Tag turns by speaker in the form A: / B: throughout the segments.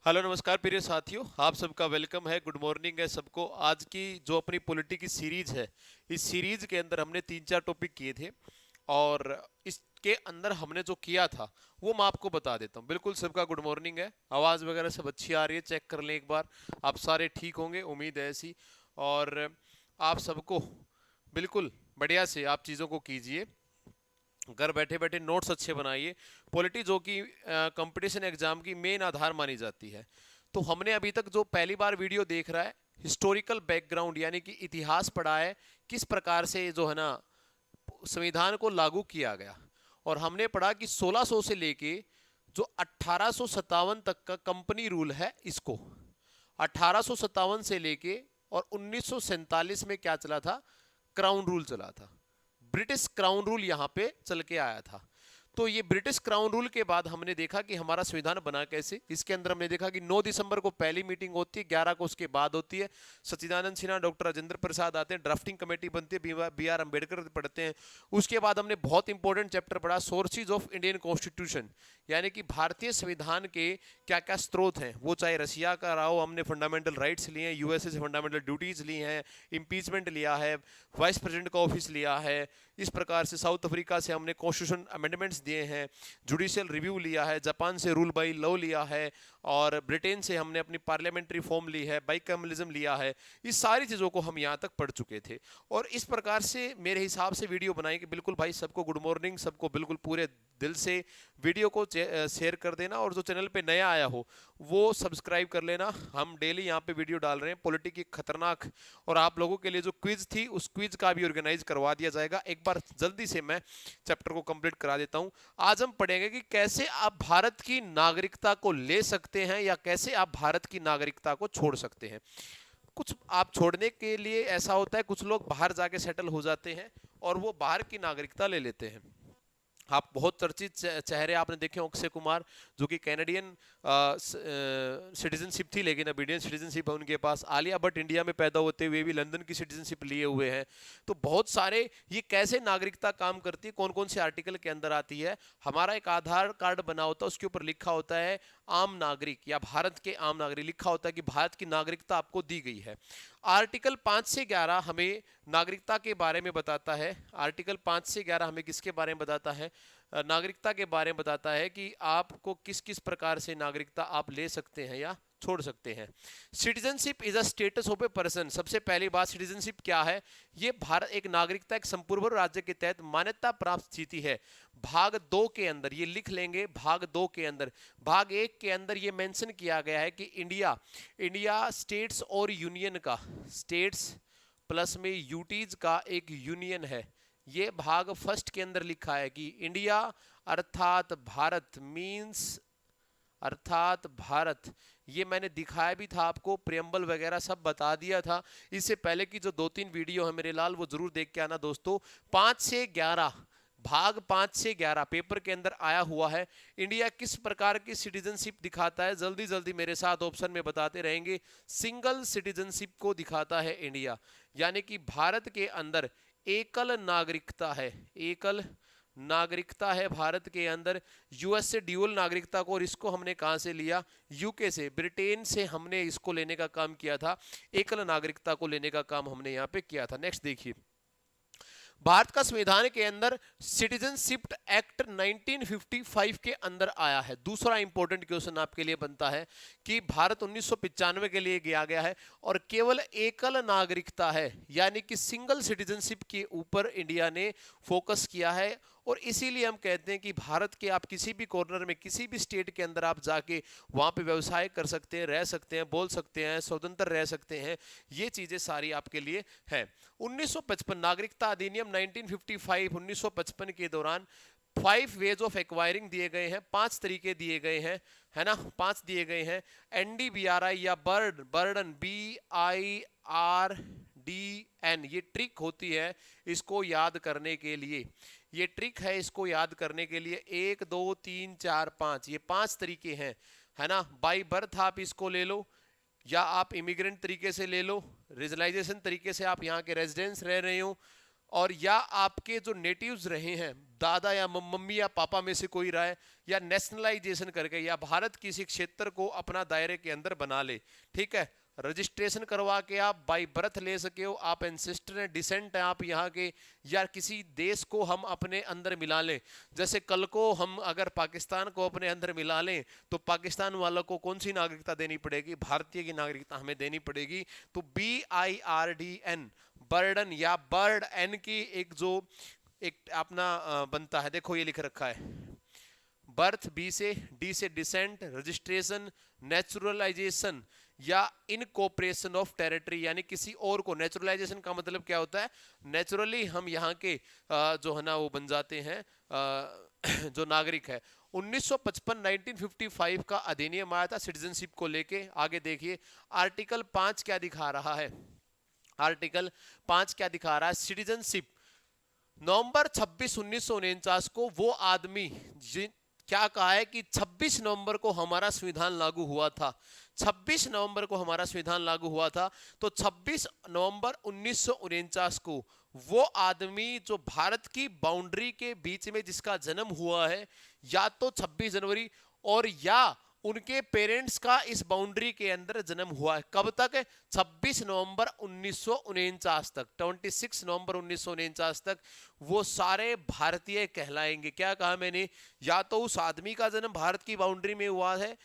A: Hello नमस्कार प्रिय साथियों, आप सबका वेलकम है। गुड मॉर्निंग है सबको। आज की जो अपनी पॉलिटी की सीरीज है, इस सीरीज के अंदर हमने तीन चार टॉपिक किए थे और इसके अंदर हमने जो किया था वो मैं आपको बता देता हूँ। बिल्कुल सबका गुड मॉर्निंग है। आवाज़ वगैरह सब अच्छी आ रही है, चेक कर लें एक बार। आप सारे ठीक होंगे, उम्मीद है ऐसी। और आप सबको बिल्कुल बढ़िया से आप चीज़ों को कीजिए, घर बैठे बैठे नोट्स अच्छे बनाइए। पॉलिटी जो कि कंपटीशन एग्जाम की मेन आधार मानी जाती है। तो हमने अभी तक जो पहली बार वीडियो देख रहा है, हिस्टोरिकल बैकग्राउंड यानी कि इतिहास पढ़ा है, किस प्रकार से जो है ना संविधान को लागू किया गया। और हमने पढ़ा कि 1600 से लेके जो 1857 तक का कंपनी रूल है, इसको 1857 से लेके और 1947 में क्या चला था, क्राउन रूल चला था। ब्रिटिश क्राउन रूल यहां पे चल के आया था। तो ये ब्रिटिश क्राउन रूल के बाद हमने देखा कि हमारा संविधान बना कैसे। इसके अंदर हमने देखा कि 9 दिसंबर को पहली मीटिंग होती है, 11 को उसके बाद होती है। सच्चिदानंद सिन्हा, डॉक्टर राजेंद्र प्रसाद आते हैं, ड्राफ्टिंग कमेटी बनती है, बी आर अम्बेडकर पढ़ते हैं। उसके बाद हमने बहुत इंपॉर्टेंट चैप्टर पढ़ा, सोर्सेज ऑफ इंडियन कॉन्स्टिट्यूशन, यानी कि भारतीय संविधान के क्या क्या स्रोत हैं। वो चाहे रशिया का रहा हो, हमने फंडामेंटल राइट्स लिए हैं, यूएसए से फंडामेंटल ड्यूटीज ली हैं, इम्पीचमेंट लिया है, वाइस प्रेसिडेंट का ऑफिस लिया है। इस प्रकार से साउथ अफ्रीका से हमने कॉन्स्टिट्यूशन अमेंडमेंट्स दिए हैं, जुडिशियल रिव्यू लिया है, जापान से रूल बाई लॉ लिया है, और ब्रिटेन से हमने अपनी पार्लियामेंट्री फॉर्म ली है, बाइकम्युनिज्म लिया है। इस सारी चीज़ों को हम यहाँ तक पढ़ चुके थे। और इस प्रकार से मेरे हिसाब से वीडियो बनाई कि बिल्कुल भाई सबको गुड मॉर्निंग, सबको बिल्कुल पूरे दिल से वीडियो को शेयर कर देना, और जो चैनल पे नया आया हो वो सब्सक्राइब कर लेना। हम डेली यहाँ पे वीडियो डाल रहे हैं पॉलिटिक्स की खतरनाक, और आप लोगों के लिए जो क्विज थी उस क्विज का भी ऑर्गेनाइज करवा दिया जाएगा। एक बार जल्दी से मैं चैप्टर को कंप्लीट करा देता हूँ। आज हम पढ़ेंगे कि कैसे आप भारत की नागरिकता को ले सकते हैं या कैसे आप भारत की नागरिकता को छोड़ सकते हैं। कुछ आप छोड़ने के लिए ऐसा होता है, कुछ लोग बाहर जाके सेटल हो जाते हैं और वो बाहर की नागरिकता ले लेते हैं। आप बहुत चर्चित चेहरे आपने देखे हों, अक्षय कुमार, जो कि कैनेडियन सिटीजनशिप थी लेकिन अब इंडियन सिटीजनशिप है उनके पास। आलिया भट्ट इंडिया में पैदा होते हुए भी लंदन की सिटीजनशिप लिए हुए हैं। तो बहुत सारे, ये कैसे नागरिकता काम करती है, कौन कौन से आर्टिकल के अंदर आती है। हमारा एक आधार कार्ड बना होता है, उसके ऊपर लिखा होता है आम नागरिक या भारत के आम नागरिक, लिखा होता है कि भारत की नागरिकता आपको दी गई है। आर्टिकल 5 से 11 हमें नागरिकता के बारे में बताता है। आर्टिकल 5 से 11 हमें किसके बारे में बताता है, नागरिकता के बारे में बताता है कि आपको किस किस प्रकार से नागरिकता आप ले सकते हैं या छोड़ सकते हैं। Citizenship is a status of a person. सबसे पहली बात, सिटीजनशिप क्या है। ये भारत एक नागरिकता, एक संपूर्ण राज्य के तहत मान्यता प्राप्त स्थिति है। भाग 2 के अंदर ये लिख लेंगे, भाग 2 के अंदर। भाग 1 के अंदर ये मेंशन किया गया है कि इंडिया इंडिया स्टेट्स और यूनियन का, स्टेट्स प्लस में यूटीज का एक यूनियन है। ये भाग फर्स्ट के अंदर लिखा है कि इंडिया अर्थात भारत मींस, अर्थात भारत। ये मैंने दिखाया भी था आपको, प्रियम्बल वगैरह सब बता दिया था। इससे पहले की जो 2-3 वीडियो है मेरे लाल, वो जरूर देख के आना दोस्तों। 5 से 11, भाग 5 से 11 पेपर के अंदर आया हुआ है। इंडिया किस प्रकार की सिटीजनशिप दिखाता है, जल्दी जल्दी मेरे साथ ऑप्शन में बताते रहेंगे। सिंगल सिटीजनशिप को दिखाता है इंडिया, यानी कि भारत के अंदर एकल नागरिकता है, एकल नागरिकता है भारत के अंदर। यूएस से ड्यूअल नागरिकता को, और इसको हमने कहां से लिया, यूके से, ब्रिटेन से हमने इसको लेने का काम किया था। एकल नागरिकता को लेने का काम हमने यहां पे किया था। नेक्स्ट देखिए, भारत का संविधान के अंदर सिटीजनशिप एक्ट 1955 के अंदर आया है। दूसरा इंपॉर्टेंट क्वेश्चन आपके लिए बनता है कि भारत 1995 के लिए गया गया है और केवल एकल नागरिकता है, यानी कि सिंगल सिटीजनशिप के ऊपर इंडिया ने फोकस किया है। और इसीलिए हम कहते हैं कि भारत के आप किसी भी कॉर्नर में, किसी भी स्टेट के अंदर आप जाके वहां पे व्यवसाय कर सकते हैं, रह सकते हैं, बोल सकते हैं, स्वतंत्र रह सकते हैं। ये चीजें सारी आपके लिए है। 1955 नागरिकता अधिनियम 1955, 1955 के दौरान 5 वेज ऑफ एक्वायरिंग दिए गए हैं, 5 तरीके दिए गए हैं, है ना, 5 दिए गए हैं। एनडीबीआरआई या बर्डन, BIRDN, ये ट्रिक होती है इसको याद करने के लिए। ये ट्रिक है इसको याद करने के लिए। 1 2 3 4 5, ये 5 तरीके हैं, है ना। बाई बर्थ आप इसको ले लो, या आप इमिग्रेंट तरीके से ले लो, रीजलाइजेशन तरीके से आप यहाँ के रेजिडेंस रह रहे हो, और या आपके जो नेटिव्स रहे हैं, दादा या मम्मी या पापा में से कोई रहा है, या नेशनलाइजेशन करके या भारत किसी क्षेत्र को अपना दायरे के अंदर बना ले, ठीक है, रजिस्ट्रेशन करवा के आप बाई बर्थ ले सके हो, आप एंसेस्टर हैं, डिसेंट हैं आप यहाँ के, या किसी देश को हम अपने अंदर मिला लें। जैसे कल को हम अगर पाकिस्तान को अपने अंदर मिला लें तो पाकिस्तान वालों को कौन सी नागरिकता देनी पड़ेगी? भारतीय की नागरिकता हमें देनी पड़ेगी। तो BIRDN, बर्डन या बर्ड एन की एक जो एक अपना बनता है, देखो ये लिख रखा है, बर्थ बी से, डी से डिसेंट, रजिस्ट्रेशन, नेचुरलाइजेशन या इनकॉर्पोरेशन ऑफ टेरिटरी, यानी किसी और को। नेचुरलाइजेशन का मतलब क्या होता है? नेचुरली हम यहाँ के जो है ना वो बन जाते हैं जो नागरिक है। 1955 1955 का अधिनियम आया था सिटीजनशिप को लेके। आगे देखिए आर्टिकल 5 क्या दिखा रहा है। आर्टिकल 5 क्या दिखा रहा है? सिटीजनशिप नवंबर 26 1949 को वो आदमी क्या कहा है कि 26 नवंबर को हमारा संविधान लागू हुआ था। 26 नवंबर को हमारा संविधान लागू हुआ था, तो 26 नवंबर 1949 को वो आदमी जो भारत की बाउंड्री के बीच में जिसका जन्म हुआ है, या तो 26 जनवरी और या उनके पेरेंट्स का इस बाउंड्री के अंदर जन्म हुआ है। कब तक? 26 नवंबर 1949 तक, 26 नवंबर 1949 तक वो सारे भारतीय कहलाएंगे। क्या कहा मैंने? या तो उस आदमी का जन्म भारत की बाउंड्री में हुआ है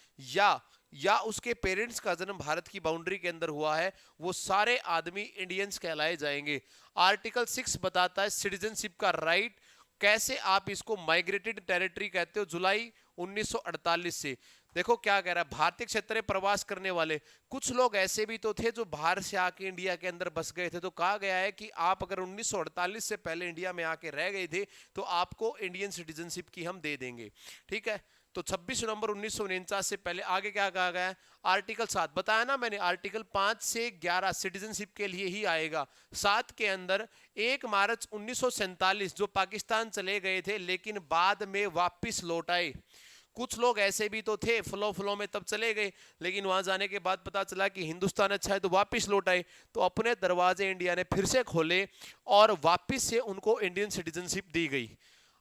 A: या उसके पेरेंट्स का जन्म भारत की बाउंड्री के अंदर हुआ है, वो सारे आदमी इंडियंस कहलाए जाएंगे। आर्टिकल 6 बताता है सिटीजनशिप का राइट। कैसे आप इसको माइग्रेटेड टेरिटरी कहते हो, जुलाई 1948 से। देखो क्या कह रहा है, भारतीय क्षेत्र में प्रवास करने वाले कुछ लोग ऐसे भी तो थे जो बाहर से आके इंडिया के अंदर बस गए थे। तो कहा गया है कि आप अगर 1948 से पहले इंडिया में आके रह गए थे तो आपको इंडियन सिटीजनशिप की हम दे देंगे, ठीक है। तो 26 नवंबर 1949 से पहले। आगे क्या कहा गया है? आर्टिकल 7 बताया ना मैंने, आर्टिकल 5 से 11 सिटीजनशिप के लिए ही आएगा। 7 के अंदर 1 मार्च 1947 जो पाकिस्तान चले गए थे लेकिन बाद में वापिस लौट आए। कुछ लोग ऐसे भी तो थे फ्लो में तब चले गए, लेकिन वहां जाने के बाद पता चला कि हिंदुस्तान अच्छा है तो वापस लौट आए। तो अपने दरवाजे इंडिया ने फिर से खोले और वापस से उनको इंडियन सिटीजनशिप दी गई।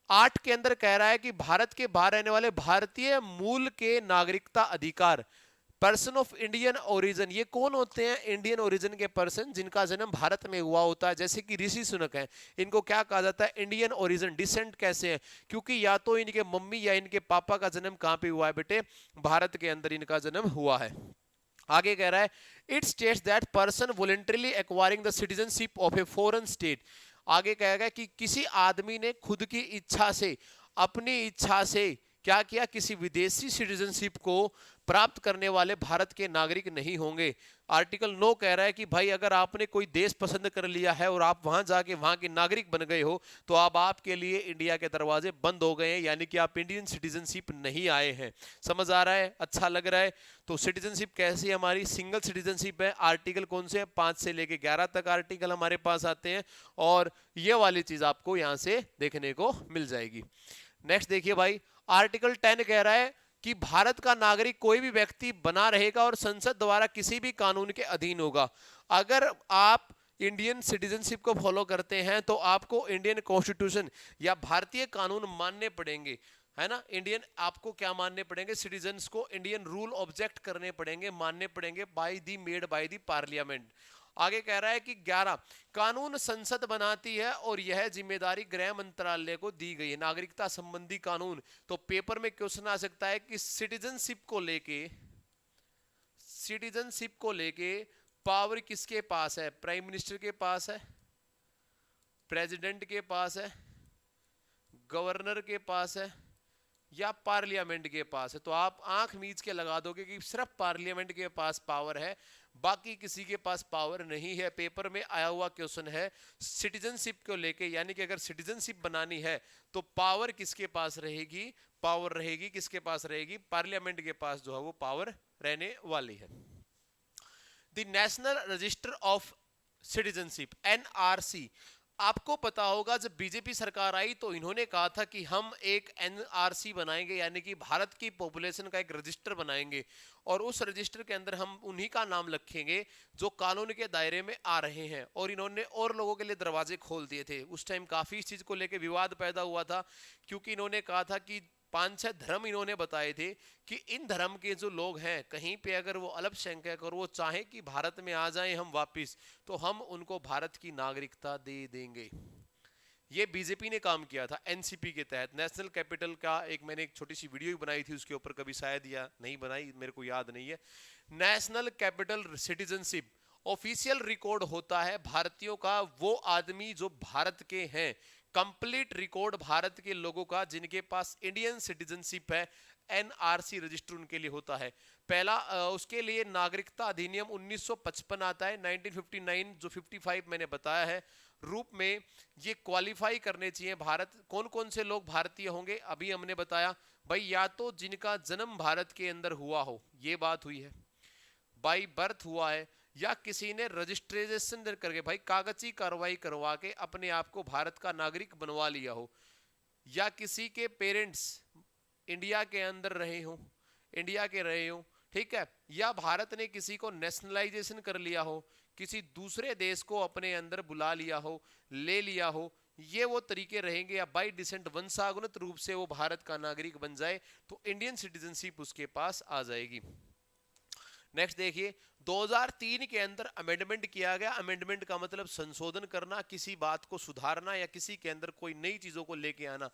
A: 8 के अंदर कह रहा है कि भारत के बाहर रहने वाले भारतीय मूल के नागरिकता अधिकार, पर्सन ऑफ इंडियन ओरिजिन। ये कौन होते हैं? इंडियन ओरिजिन के पर्सन जिनका जन्म भारत में हुआ होता है, जैसे कि ऋषि सुनक हैं, इनको क्या कहा जाता है? Indian origin. डिसेंट कैसे है? क्योंकि या तो इनके मम्मी या इनके पापा का जन्म कहां पे हुआ है बेटे? भारत के अंदर इनका जन्म हुआ है। आगे कह रहा है it states that person voluntarily acquiring the citizenship of a foreign state. आगे कहेगा कि किसी आदमी ने खुद की इच्छा से, अपनी इच्छा से क्या किया? किसी विदेशी सिटीजनशिप को प्राप्त करने वाले भारत के नागरिक नहीं होंगे। आर्टिकल 9 कह रहा है कि भाई अगर आपने कोई देश पसंद कर लिया है और आप वहां जाके वहां के नागरिक बन गए हो तो अब आपके लिए इंडिया के दरवाजे बंद हो गए हैं, यानी कि आप इंडियन सिटीजनशिप नहीं आए हैं। समझ आ रहा है? अच्छा लग रहा है? तो सिटीजनशिप कैसी हमारी? सिंगल सिटीजनशिप है। आर्टिकल कौन से हैं? 5 से लेके 11 तक आर्टिकल हमारे पास आते हैं और ये वाली चीज आपको यहां से देखने को मिल जाएगी। नेक्स्ट देखिए भाई, आर्टिकल 10 कह रहा है कि भारत का नागरिक कोई भी व्यक्ति बना रहेगा और संसद द्वारा किसी भी कानून के अधीन होगा। अगर आप इंडियन सिटीजनशिप को फॉलो करते हैं तो आपको इंडियन कॉन्स्टिट्यूशन या भारतीय कानून मानने पड़ेंगे, है ना। इंडियन आपको क्या मानने पड़ेंगे? सिटीजन्स को इंडियन रूल ऑब्जेक्ट करने पड़ेंगे, मानने पड़ेंगे by the made by the parliament. आगे कह रहा है कि 11 कानून संसद बनाती है और यह जिम्मेदारी गृह मंत्रालय को दी गई है। नागरिकता संबंधी कानून। तो पेपर में क्वेश्चन आ सकता है कि सिटीजनशिप को लेके पावर किसके पास है? प्राइम मिनिस्टर के पास है, प्रेसिडेंट के पास है, गवर्नर के पास है या पार्लियामेंट के पास है? तो आप आंख मीच के लगा दोगे कि सिर्फ पार्लियामेंट के पास पावर है, बाकी किसी के पास पावर नहीं है। पेपर में आया हुआ क्वेश्चन है सिटीजनशिप को लेके, यानी कि अगर सिटीजनशिप बनानी है तो पावर किसके पास रहेगी? पावर रहेगी किसके पास रहेगी? पार्लियामेंट के पास जो है वो पावर रहने वाली है। The national register of citizenship NRC, आपको पता होगा जब बीजेपी सरकार आई तो इन्होंने कहा था कि हम एक एनआरसी बनाएंगे, यानी कि भारत की पॉपुलेशन का एक रजिस्टर बनाएंगे और उस रजिस्टर के अंदर हम उन्हीं का नाम रखेंगे जो कानून के दायरे में आ रहे हैं। और इन्होंने और लोगों के लिए दरवाजे खोल दिए थे। उस टाइम काफी इस चीज को लेकर विवाद पैदा हुआ था, क्योंकि इन्होंने कहा था कि 5-6 धर्म इन्होंने बताए थे कि इन धर्म के जो लोग हैं कहीं पे अगर वो अल्पसंख्यक और वो चाहे कि भारत में आ जाएं हम वापिस, तो हम उनको भारत की नागरिकता दे देंगे। ये बीजेपी ने काम किया था एनसीपी के तहत। नेशनल कैपिटल का मैंने एक छोटी सी वीडियो भी बनाई थी उसके ऊपर, कभी शायद या नहीं बनाई मेरे को याद नहीं है। National capital citizenship official record होता है भारतीयों का वो आदमी जो भारत के हैं, कंप्लीट रिकॉर्ड भारत के लोगों का जिनके पास इंडियन सिटीजनशिप है। एनआरसी रजिस्टर उनके लिए होता है। पहला उसके लिए नागरिकता अधिनियम 1955 आता है, 1959 जो 55 मैंने बताया है रूप में। ये क्वालिफाई करने चाहिए भारत, कौन कौन से लोग भारतीय होंगे अभी हमने बताया भाई, या तो जिनका जन्म भारत के अंदर हुआ हो, ये बात हुई है, बाई बर्थ हुआ है, या किसी ने रजिस्ट्रेशन करके भाई कागजी कार्रवाई करवा के अपने आप को भारत का नागरिक बनवा लिया हो, या किसी के पेरेंट्स इंडिया के अंदर रहे हो, इंडिया के रहे हो, ठीक है, या भारत ने किसी को नेशनलाइजेशन कर लिया हो, किसी दूसरे देश को अपने अंदर बुला लिया हो, ले लिया हो, ये वो तरीके रहेंगे। या बाई डिसेंट वंशागुनित रूप से वो भारत का नागरिक बन जाए तो इंडियन सिटीजनशिप उसके पास आ जाएगी। नेक्स्ट देखिए, 2003 के अंदर अमेंडमेंट किया गया। अमेंडमेंट का मतलब संशोधन करना, किसी बात को सुधारना या किसी के अंदर कोई नई चीजों को लेके आना।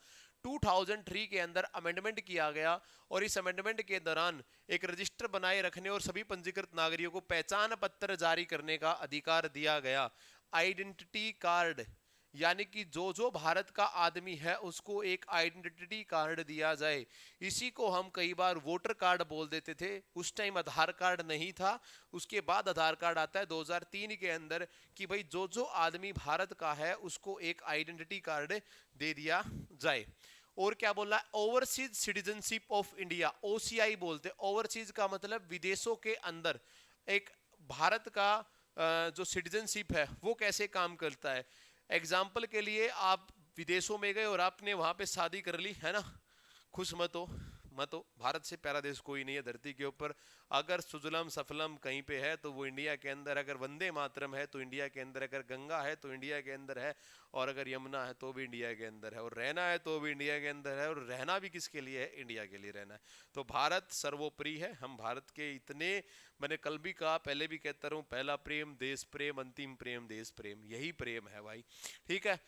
A: 2003 के अंदर अमेंडमेंट किया गया और इस अमेंडमेंट के दौरान एक रजिस्टर बनाए रखने और सभी पंजीकृत नागरिकों को पहचान पत्र जारी करने का अधिकार दिया गया। आइडेंटिटी कार्ड, यानी कि जो जो भारत का आदमी है उसको एक आइडेंटिटी कार्ड दिया जाए। इसी को हम कई बार वोटर कार्ड बोल देते थे, उस टाइम आधार कार्ड नहीं था, उसके बाद आधार कार्ड आता है 2003 के अंदर कि भाई जो जो आदमी भारत का है उसको एक आइडेंटिटी कार्ड दे दिया जाए। और क्या बोला, overseas citizenship of India, OCI बोलते। ओवरसीज का मतलब विदेशों के अंदर एक भारत का जो सिटीजनशिप है वो कैसे काम करता है। एग्जाम्पल के लिए आप विदेशों में गए और आपने वहां पे शादी कर ली है ना, खुश मत हो, मत हो, भारत से प्यारा देश कोई नहीं है धरती के ऊपर। अगर सुजलम सफलम कहीं पे है तो वो इंडिया के अंदर, अगर वंदे मातरम है तो इंडिया के अंदर, अगर गंगा है तो इंडिया के अंदर है, और अगर यमुना है तो भी इंडिया के अंदर है, और रहना है तो भी इंडिया के अंदर है, और रहना भी किसके लिए है, इंडिया के लिए रहना है। तो भारत सर्वोपरि है। हम भारत के इतने, मैंने कल भी कहा पहले भी कहता रहूं, पहला प्रेम देश प्रेम, अंतिम प्रेम देश प्रेम, यही प्रेम है भाई, ठीक है।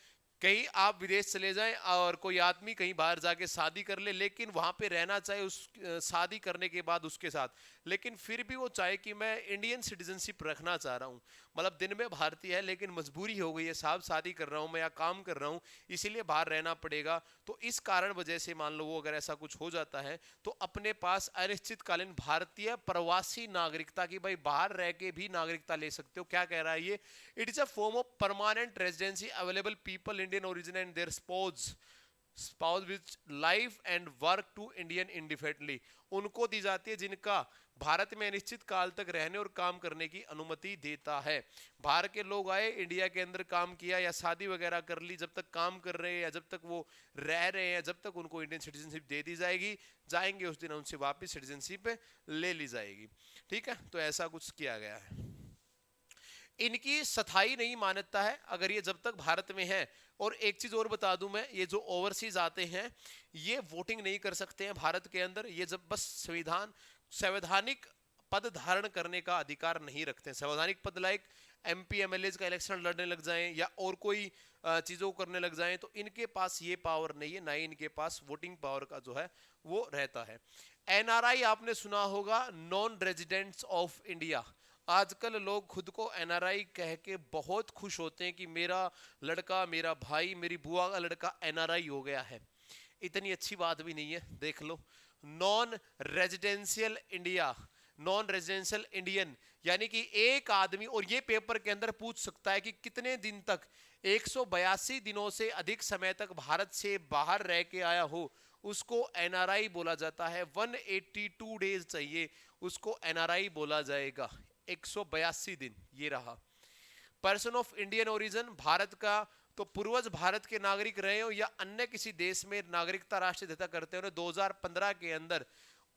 A: कहीं आप विदेश चले जाएं और कोई आदमी कहीं बाहर जाके शादी कर ले, लेकिन वहां पे रहना चाहे उस शादी करने के बाद उसके साथ, लेकिन फिर भी वो चाहे कि मैं इंडियन सिटीजनशिप रखना चाह रहा हूं, मतलब दिन में भारतीय है लेकिन मजबूरी हो गई है साहब, शादी कर रहा हूं मैं या काम कर रहा हूं इसीलिए बाहर रहना पड़ेगा, तो इस कारण वजह से मान लो वो अगर ऐसा कुछ हो जाता है तो अपने पास अनिश्चितकालीन भारतीय प्रवासी नागरिकता की, भाई बाहर रह के भी नागरिकता ले सकते हो। क्या कह रहा है ये, it is a form of permanent residency available people Indian origin and their spouse which live and work to Indian independently, उनको दी जाती है जिनका भारत में अनिश्चित काल तक रहने और काम करने की अनुमति देता है। बाहर के लोग आए, इंडिया के अंदर काम किया या शादी वगैरह कर ली, जब तक काम कर रहे हैं या जब तक वो रह रहे हैं, जब तक उनको इंडियन सिटीजनशिप दे दी जाएगी, जाएंगे उस दिन उनसे वापस सिटीजनशिप ले ली जाएगी, ठीक है। तो ऐसा कुछ किया गया है। इनकी स्थायी नहीं मान्यता है अगर ये जब तक भारत में है। और एक चीज और बता दूं मैं, ये जो ओवरसीज आते हैं ये वोटिंग नहीं कर सकते हैं भारत के अंदर, ये जब बस संवैधानिक पद धारण करने का अधिकार नहीं रखते हैं। संवैधानिक पद लाइक एमपी एमएलए का इलेक्शन लड़ने लग जाएं या और कोई चीजों को करने लग जाएं तो इनके पास ये पावर नहीं है, ना ही इनके पास वोटिंग पावर का जो है वो रहता है। एनआरआई आपने सुना होगा, नॉन रेजिडेंट्स ऑफ इंडिया। आजकल लोग खुद को एनआरआई कह के बहुत खुश होते हैं कि मेरा लड़का, मेरा भाई, मेरी बुआ का लड़का एनआरआई हो गया है। इतनी अच्छी बात भी नहीं है, देख लो, non residential India, non residential Indian, यानी कि एक आदमी, और ये पेपर के अंदर पूछ सकता है कि कितने दिन तक, 182 दिनों से अधिक समय तक भारत से बाहर रह के आया हो उसको एनआरआई बोला जाता है। 182 डेज चाहिए उसको एनआरआई बोला जाएगा। 182 दिन ये रहा। Person of Indian origin, Bharat का तो पूर्वज भारत के नागरिक रहे हो या अन्य किसी देश में नागरिकता राष्ट्रीयता करते हो, 2015 के अंदर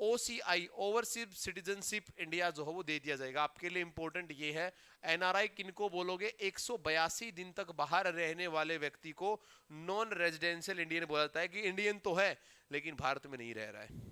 A: OCI ओवरसीज सिटीजनशिप इंडिया जो है वो दे दिया जाएगा। आपके लिए इंपॉर्टेंट ये है, NRI किनको बोलोगे, 182 दिन तक बाहर रहने वाले व्यक्ति को नॉन रेजिडेंशियल इंडियन बोला जाता है, कि इंडियन तो है लेकिन भारत में नहीं रह रहा है।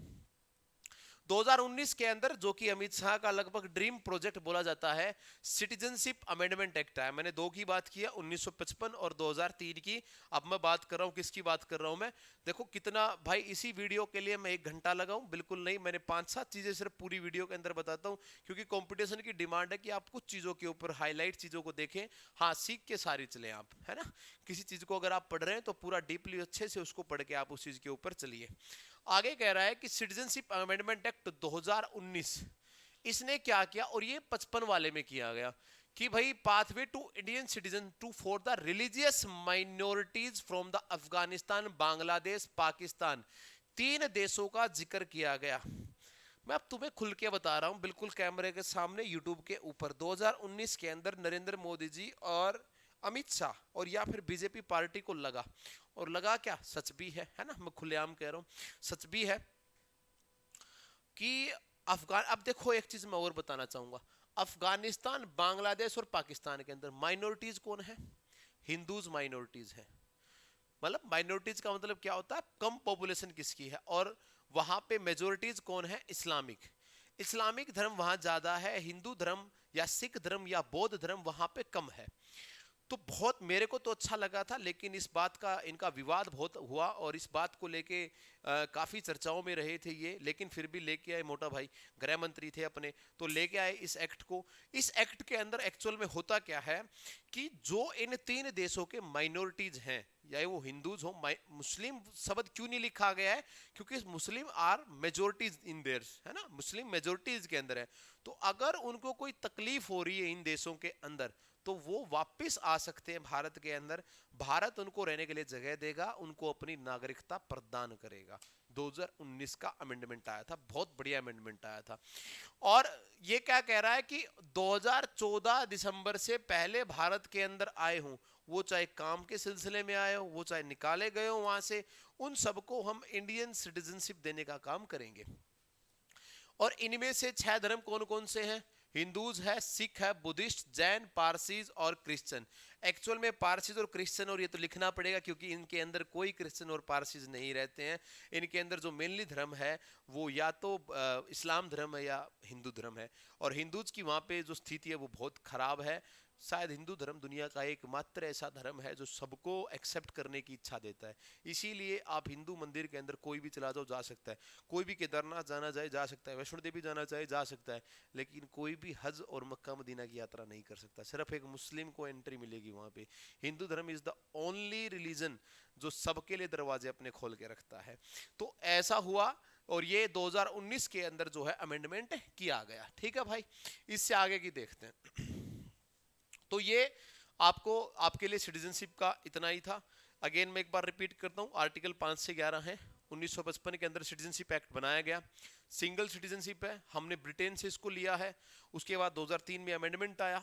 A: 2019 के अंदर, जो कि अमित शाह का लगभग ड्रीम प्रोजेक्ट बोला जाता है, सिटीजनशिप अमेंडमेंट एक्ट है। मैंने दो की बात किया, 1955 और 2003 की। अब मैं बात कर रहा हूं, किसकी बात कर रहा हूं मैं, देखो कितना भाई, इसी वीडियो के लिए मैं 1 घंटा लगाऊं, बिल्कुल नहीं, मैंने 5-7 चीजें सिर्फ पूरी वीडियो के अंदर बताता हूं, क्योंकि कंपटीशन की डिमांड है कि आप कुछ चीजों के ऊपर हाईलाइट चीजों को देखें, हाँ सीख के सारी चले आप, है ना। किसी चीज को अगर आप पढ़ रहे हैं तो पूरा डीपली अच्छे से उसको पढ़ के आप उस चीज के ऊपर चलिए। आगे कह रहा है कि सिटीजनशिप अमेंडमेंट एक्ट 2019, इसने क्या किया, और ये 55 वाले में किया गया, कि भाई pathway to Indian citizen to for the religious minorities from the Afghanistan, Bangladesh, Pakistan, 3 देशों का जिक्र किया गया। मैं अब तुम्हें खुल के बता रहा हूं, बिल्कुल कैमरे के सामने, यूट्यूब के ऊपर। 2019 के अंदर नरेंद्र मोदी जी और अमित शाह और या फिर बीजेपी पार्टी को लगा, और लगा क्या, सच भी है ना, मैं खुलेआम कह रहा हूं, सच भी है कि अफगान, अब देखो एक चीज मैं और बताना चाहूंगा, अफगानिस्तान, बांग्लादेश और पाकिस्तान के अंदर माइनॉरिटीज कौन है, हिंदूज माइनॉरिटीज है। मतलब माइनॉरिटीज का मतलब क्या होता है, कम पॉपुलेशन किसकी है, और वहां पे मेजोरिटीज कौन है, इस्लामिक, इस्लामिक धर्म वहां ज्यादा है, हिंदू धर्म या सिख धर्म या बौद्ध धर्म वहां पे कम है। तो बहुत मेरे को तो अच्छा लगा था, लेकिन इस बात का इनका विवाद बहुत हुआ, और इस बात को लेके काफी चर्चाओं में रहे थे ये, लेकिन फिर भी लेके आए, मोटा भाई गृह मंत्री थे अपने, तो लेके आए इस एक्ट को। इस एक्ट के अंदर एक्चुअल में होता क्या है, कि जो इन 3 देशों के माइनॉरिटीज हैं, या वो हिंदूज हो, मुस्लिम शब्द क्यों नहीं लिखा गया है, क्योंकि Muslim are majorities in there, है ना, मुस्लिम मेजोरिटीज के अंदर है। तो अगर उनको कोई तकलीफ हो रही है इन देशों के अंदर, तो वो वापस आ सकते हैं भारत के अंदर, भारत उनको रहने के लिए जगह देगा, उनको अपनी नागरिकता प्रदान करेगा। 2019 का अमेंडमेंट आया था, बहुत बढ़िया अमेंडमेंट आया था। और ये क्या कह रहा है कि 2014 दिसंबर से पहले भारत के अंदर आए हों, वो चाहे काम के सिलसिले में आए हो, वो चाहे निकाले गए हो वहां से, उन सबको हम इंडियन सिटीजनशिप देने का काम करेंगे। और इनमें से 6 धर्म कौन कौन से हैं, हिंदूज है, सिख है, बुद्धिस्ट, जैन, पारसीज और क्रिश्चियन। एक्चुअल में पारसीज और क्रिश्चियन, और ये तो लिखना पड़ेगा क्योंकि इनके अंदर कोई क्रिश्चियन और पारसीज नहीं रहते हैं। इनके अंदर जो मेनली धर्म है वो या तो इस्लाम धर्म है या हिंदू धर्म है, और हिंदूज की वहाँ पे जो स्थिति है वो बहुत खराब है। शायद हिंदू धर्म दुनिया का एकमात्र ऐसा धर्म है जो सबको एक्सेप्ट करने की इच्छा देता है, इसीलिए आप हिंदू मंदिर के अंदर कोई भी चला जाओ, जा सकता है, कोई भी केदारनाथ जाना चाहे जा सकता है, वैष्णो देवी जाना चाहे जा सकता है, लेकिन कोई भी हज और मक्का मदीना की यात्रा नहीं कर सकता, सिर्फ एक मुस्लिम को एंट्री मिलेगी वहां पे। हिंदू धर्म इज द ओनली रिलीजन जो सबके लिए दरवाजे अपने खोल के रखता है। तो ऐसा हुआ, और ये 2019 के अंदर जो है अमेंडमेंट किया गया। ठीक है भाई, इससे आगे की देखते हैं। तो ये आपको, आपके लिए सिटीजनशिप का इतना ही था। अगेन मैं एक बार रिपीट करता हूँ, आर्टिकल 5 से 11 है, 1955 के अंदर सिटीजनशिप एक्ट बनाया गया, सिंगल सिटीजनशिप है, हमने ब्रिटेन से इसको लिया है। उसके बाद 2003 में अमेंडमेंट आया,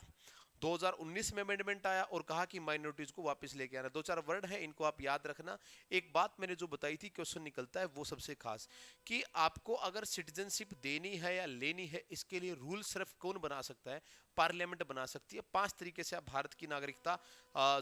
A: 2019 में अमेंडमेंट आया, और कहा कि माइनॉरिटीज को वापस लेके आना। 2-4 वर्ड है, इनको आप याद रखना। एक बात मैंने जो बताई थी, क्वेश्चन निकलता है वो सबसे खास, कि आपको अगर सिटीजनशिप देनी है या लेनी है, इसके लिए रूल सिर्फ कौन बना सकता है, पार्लियामेंट बना सकती है। 5 तरीके से आप भारत की नागरिकता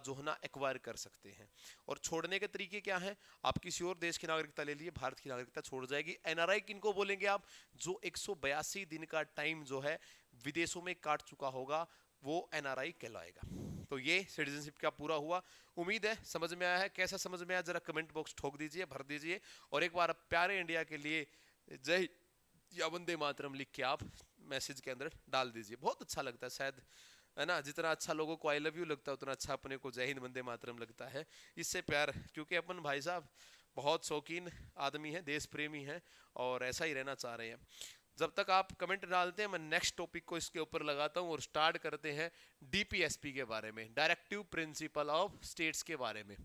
A: जो है ना एक्वायर कर सकते हैं, और छोड़ने के तरीके क्या हैं, आप किसी और देश की नागरिकता ले लिए, भारत की नागरिकता छोड़ जाएगी। एनआरआई किनको बोलेंगे आप, जो 182 दिन का टाइम जो है विदेशों में काट चुका होगा, वो एनआरआई कहलाएगा। तो ये सिटीजनशिप का पूरा हुआ। उम्मीद है समझ में आया है। कैसा समझ में आया जरा कमेंट बॉक्स ठोक दीजिए, भर दीजिए, और एक बार प्यारे इंडिया के लिए जय या वंदे मातरम लिख के आप मैसेज के अंदर डाल दीजिए। बहुत अच्छा लगता है, शायद है ना, जितना अच्छा लोगों को आई लव यू लगता है उतना अच्छा अपने को जय हिंद वंदे मातरम लगता है। इससे प्यार, क्योंकि अपन भाई साहब बहुत शौकीन आदमी है, देश प्रेमी है, और ऐसा ही रहना चाह रहे हैं। जब तक आप कमेंट डालते हैं, मैं नेक्स्ट टॉपिक को इसके ऊपर लगाता हूं, और स्टार्ट करते हैं डीपीएसपी के बारे में, डायरेक्टिव प्रिंसिपल ऑफ स्टेट्स के बारे में।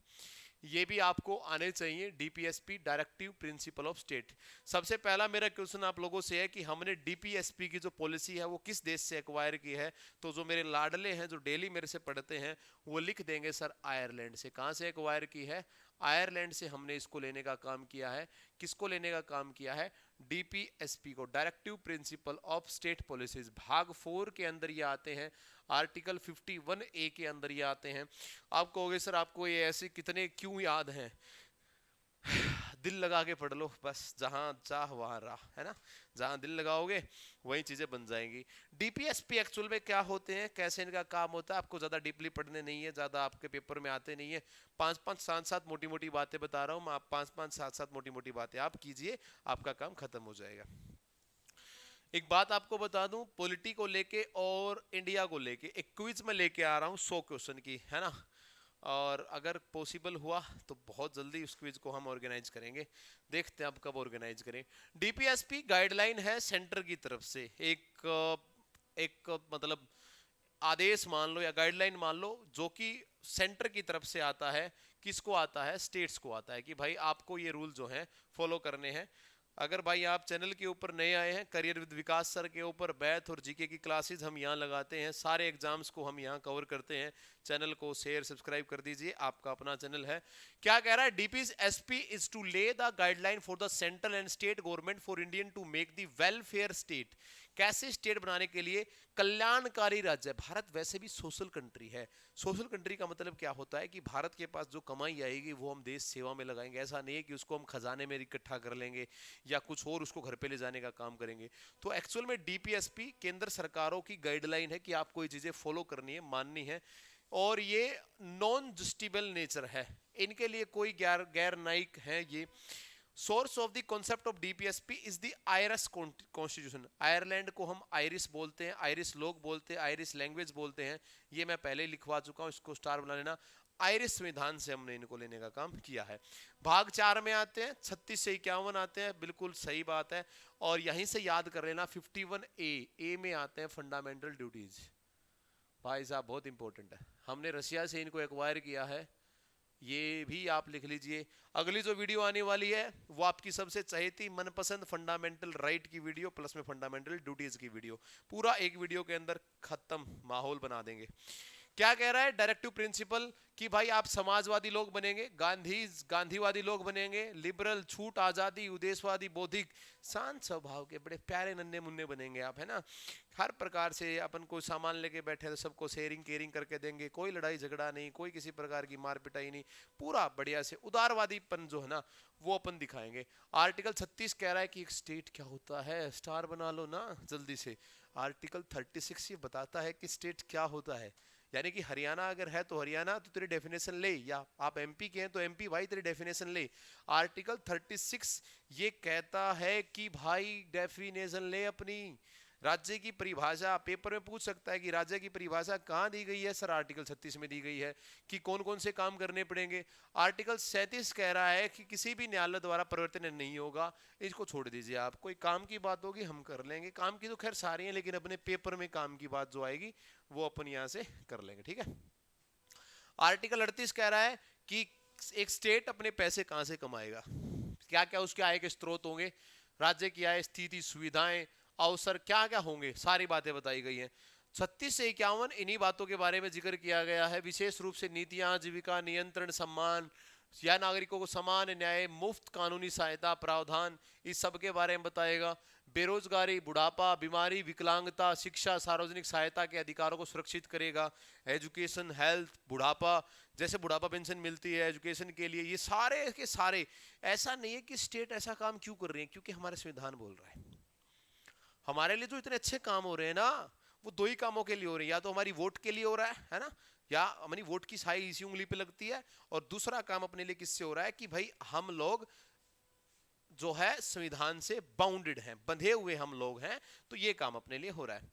A: ये भी आपको आने चाहिए, DPSP directive principle of state. सबसे पहला मेरा क्वेश्चन आप लोगों से है कि हमने डीपीएसपी की जो पॉलिसी है वो किस देश से एक्वायर की है। तो जो मेरे लाडले हैं जो डेली मेरे से पढ़ते हैं वो लिख देंगे सर आयरलैंड से। कहां से एक्वायर की है? आयरलैंड से हमने इसको लेने का काम किया है। किसको लेने का काम किया है? डीपीएसपी को, directive principle of state policies. भाग 4 के अंदर ये आते हैं, आर्टिकल 51A के अंदर ये आते हैं। आप कहोगे सर आपको ये ऐसे कितने क्यों याद हैं? दिल लगा के पढ़ लो बस, जहां चाह वहां राह, है ना। जहां दिल लगाओगे वही चीजें बन जाएंगी। डीपीएसपी एक्चुअल में क्या होते हैं, कैसे इनका काम होता है, आपको ज्यादा डीपली पढ़ने नहीं है, ज्यादा आपके पेपर में आते नहीं है। 5-5 7-7 मोटी मोटी बातें बता रहा हूं मैं, आप 5-5 7-7 मोटी मोटी बातें आप कीजिए, आपका काम खत्म हो जाएगा। एक बात आपको बता दूं, पॉलिटी को लेके और इंडिया को लेके एक क्विज में लेके आ रहा हूं 100 क्वेश्चन की, है ना। और अगर पॉसिबल हुआ तो बहुत जल्दी उस क्विज को हम ऑर्गेनाइज करेंगे, देखते हैं अब कब ऑर्गेनाइज करें। डीपीएसपी गाइडलाइन है सेंटर की तरफ से, एक मतलब आदेश मान लो या गाइडलाइन मान लो, जो कि सेंटर की तरफ से आता है। किसको आता है? स्टेट्स को आता है कि भाई आपको ये रूल जो है फॉलो करने हैं। अगर भाई आप चैनल के ऊपर नए आए हैं, करियर विद विकास सर के ऊपर मैथ और जीके की क्लासेस हम यहाँ लगाते हैं, सारे एग्जाम्स को हम यहाँ कवर करते हैं। चैनल को शेयर सब्सक्राइब कर दीजिए, आपका अपना चैनल है। क्या कह रहा है? DPSP is to lay the guideline for the central and state government for Indian to make the welfare state. कैसे स्टेट बनाने के लिए कल्याणकारी राज्य। भारत वैसे भी सोशल कंट्री है। सोशल कंट्री का मतलब क्या होता है कि भारत के पास जो कमाई आएगी वो हम देश सेवा में लगाएंगे। ऐसा नहीं है कि उसको हम खजाने में इकट्ठा कर लेंगे या कुछ और उसको घर पे ले जाने का काम करेंगे। तो एक्चुअल में डीपीएसपी केंद्र सरकारों की गाइडलाइन है कि आपको ये चीजें फॉलो करनी है, माननी है। और ये नॉन जस्टिबल नेचर है, इनके लिए कोई गैर न्यायिक है ये। Source of the concept of DPSP is the Irish constitution. Ireland को हम आयरिश बोलते हैं, आयरिश लोग बोलते हैं, आयरिश लैंग्वेज बोलते हैं। ये मैं पहले लिखवा चुका हूं, इसको स्टार बना लेना। आयरिश संविधान से हमने इनको लेने का काम किया है। भाग 4 में आते हैं, 36 से 51 आते हैं, बिल्कुल सही बात है। और यहीं से याद कर लेना 51A में आते हैं फंडामेंटल ड्यूटीज। भाई साहब बहुत इंपॉर्टेंट है, हमने रशिया से इनको एक्वायर किया है, ये भी आप लिख लीजिए। अगली जो वीडियो आने वाली है वो आपकी सबसे चहेती मनपसंद फंडामेंटल राइट की वीडियो प्लस में फंडामेंटल ड्यूटीज की वीडियो, पूरा एक वीडियो के अंदर खत्म माहौल बना देंगे। क्या कह रहा है डायरेक्टिव प्रिंसिपल कि भाई आप समाजवादी लोग बनेंगे, गांधीवादी लोग बनेंगे, लिबरल छूट आजादी उदेशवादी बौद्धिक शांत स्वभाव के बड़े प्यारे नन्हे मुन्ने बनेंगे आप, है ना। हर प्रकार से अपन को सामान लेके बैठे तो सबको शेयरिंग केयरिंग करके देंगे, कोई लड़ाई झगड़ा नहीं, कोई किसी प्रकार की मार पिटाई नहीं, पूरा बढ़िया से उदारवादीपन जो है ना वो अपन दिखाएंगे। आर्टिकल 36 कह रहा है कि एक स्टेट क्या होता है, स्टार बना लो ना जल्दी से। आर्टिकल 36 ये बताता है कि स्टेट क्या होता है। यानी कि हरियाणा अगर है तो हरियाणा तो तेरी डेफिनेशन ले, या आप एमपी के हैं तो एमपी भाई तेरी डेफिनेशन ले। आर्टिकल 36 ये कहता है कि भाई डेफिनेशन ले अपनी। राज्य की परिभाषा पेपर में पूछ सकता है कि राज्य की परिभाषा कहाँ दी गई है सर, आर्टिकल 36 में दी गई है कि कौन कौन से काम करने पड़ेंगे। आर्टिकल 37 कह रहा है कि किसी भी न्यायालय द्वारा परिवर्तन नहीं होगा। इसको छोड़ दीजिए आप, कोई काम की बात होगी हम कर लेंगे, काम की तो खैर सारी है, लेकिन अपने पेपर में काम की बात जो आएगी वो अपन यहाँ से कर लेंगे, ठीक है। आर्टिकल 38 कह रहा है कि एक स्टेट अपने पैसे कहां से कमाएगा, क्या क्या उसके आय के स्रोत होंगे, राज्य की आय स्थिति सुविधाएं अवसर क्या क्या होंगे, सारी बातें बताई गई हैं। 36 से 51 इन्हीं बातों के बारे में जिक्र किया गया है। विशेष रूप से नीतियां, जीविका नियंत्रण, सम्मान या नागरिकों को समान न्याय, मुफ्त कानूनी सहायता प्रावधान, इस सब के बारे में बताएगा। बेरोजगारी, बुढ़ापा, बीमारी, विकलांगता, शिक्षा, सार्वजनिक सहायता के अधिकारों को सुरक्षित करेगा। एजुकेशन, हेल्थ, बुढ़ापा, जैसे बुढ़ापा पेंशन मिलती है एजुकेशन के लिए, ये सारे के सारे। ऐसा नहीं है कि स्टेट ऐसा काम क्यों कर रही है, क्योंकि हमारा संविधान बोल रहा है। हमारे लिए जो इतने अच्छे काम हो रहे हैं ना वो दो ही कामों के लिए हो रहे हैं, या तो हमारी वोट के लिए हो रहा है ना, या हमारी वोट की साई इसी उंगली पे लगती है, और दूसरा काम अपने लिए किससे हो रहा है कि भाई हम लोग जो है संविधान से बाउंडेड हैं, बंधे हुए हम लोग हैं, तो ये काम अपने लिए हो रहा है।